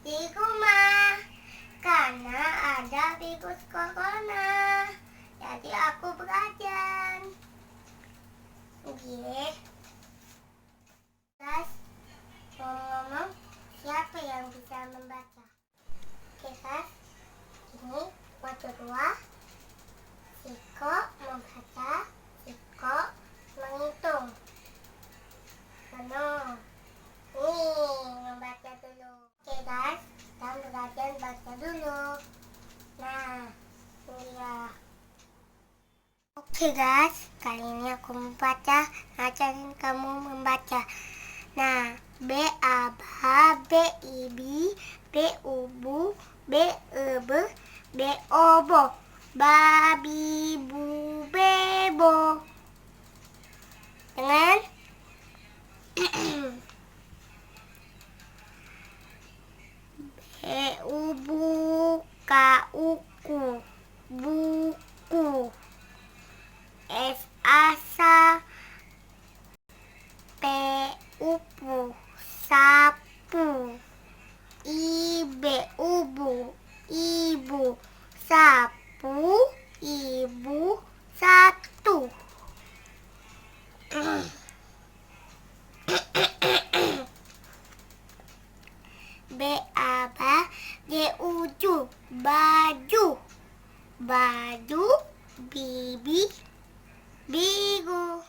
di rumah karena ada virus corona. Jadi aku belajar. Oke. Guys, ngomong-ngomong, siapa yang bisa membaca? Oke guys, ini foto 2. Siko membaca, Siko menghitung. Nih, membaca dulu. Oke guys, kita belajar baca dulu. Nah, ini dia. Oke guys, kali ini aku membaca, ngajarin kamu membaca. Nah, B A B B I B B U Bu B E B B O Bo Babi Bu Bebo. Dengan B U Bu K U Ku buku. S A Sa P U Pu sapu. I B U Bu ibu. Sapu ibu satu. B A B J U Ju baju. Baju bibi biru.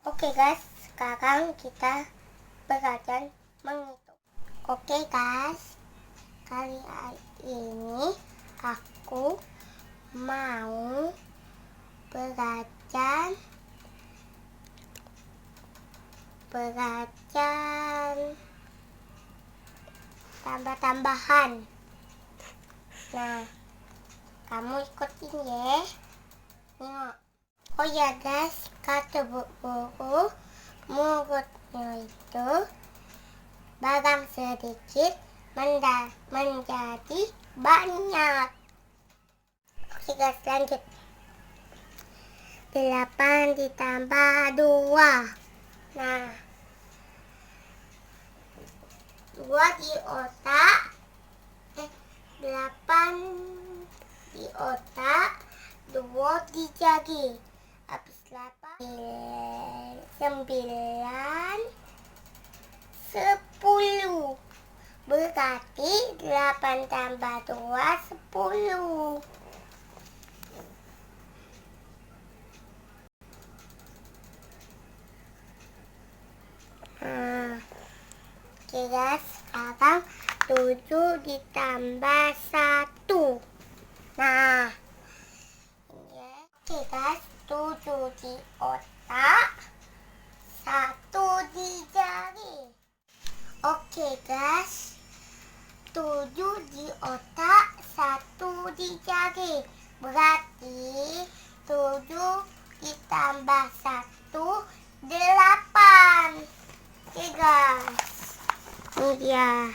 Oke guys, sekarang kita belajar menghitung. Oke guys, kali ini aku mau belajar tambah-tambahan. Nah, kamu ikutin ya. Tengok. Oh ya guys, kata buku mulutnya itu barang sedikit menjadi banyak. Oke guys, lanjut. 8 ditambah 2. Nah, 2 di otak. 8 di otak, 2 di jari. Habis 8, 9, 10. Berarti 8 tambah 2, 10. Oke guys, sekarang 7 ditambah 1. Nah, oke guys, 7 di otak, 1 di jari. Oke guys, 7 di otak, 1 di jari. Berarti 7 ditambah 1, 8. Oke guys, ini dia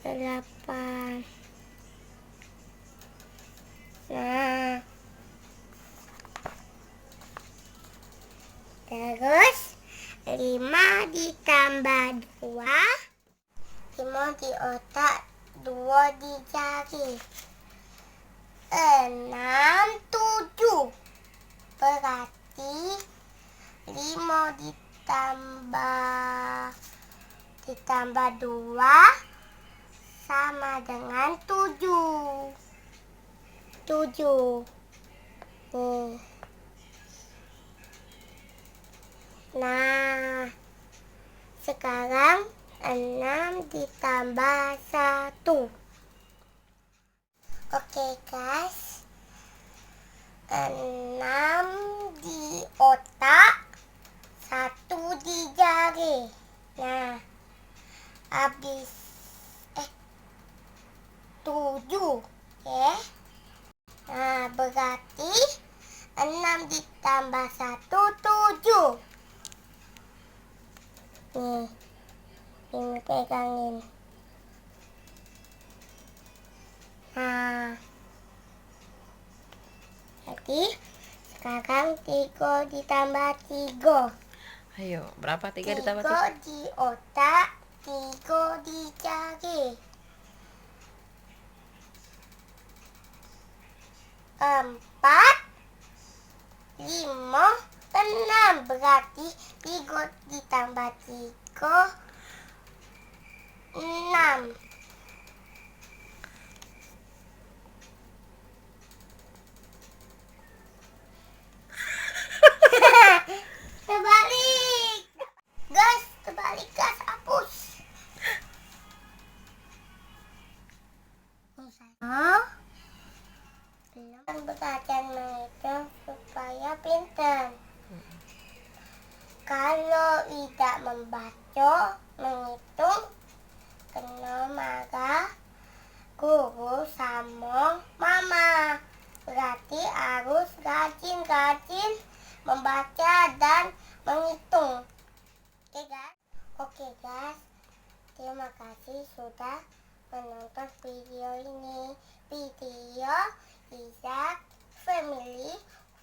8. Nah, terus 5 ditambah 2, 5 di otak, 2 di jari. 6, 7. Berarti 5 ditambah 2 sama dengan 7. 7. Nah, sekarang 6 ditambah 1. Oke guys, 6 di otak, 1 di jari. Nah, habis 7 ya. Nah, berarti 6 ditambah 1, 7. Nih, ini pegangin. Nah, jadi sekarang 3 ditambah 3. Ayo, berapa 3 ditambah 3? 3 di otak, tiga dicari. 4, 5, 6. Berarti 3 ditambah 3, 6. Terbalik. Guys, terbalik guys, hapus. Belum belajar menghitung supaya pintar. Kalau tidak membaca, menghitung, kena marah guru sama mama. Berarti harus rajin-rajin membaca dan menghitung. Oke guys? Oke guys. Terima kasih sudah menonton video ini. Video Izak Family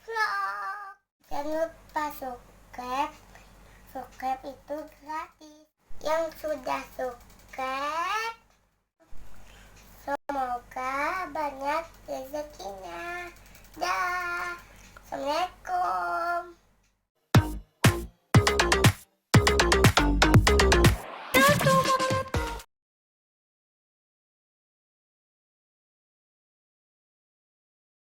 Vlog. Jangan lupa subscribe. Subscribe itu gratis. Yang sudah subscribe, semoga banyak rezekinya. Dah. Assalamualaikum.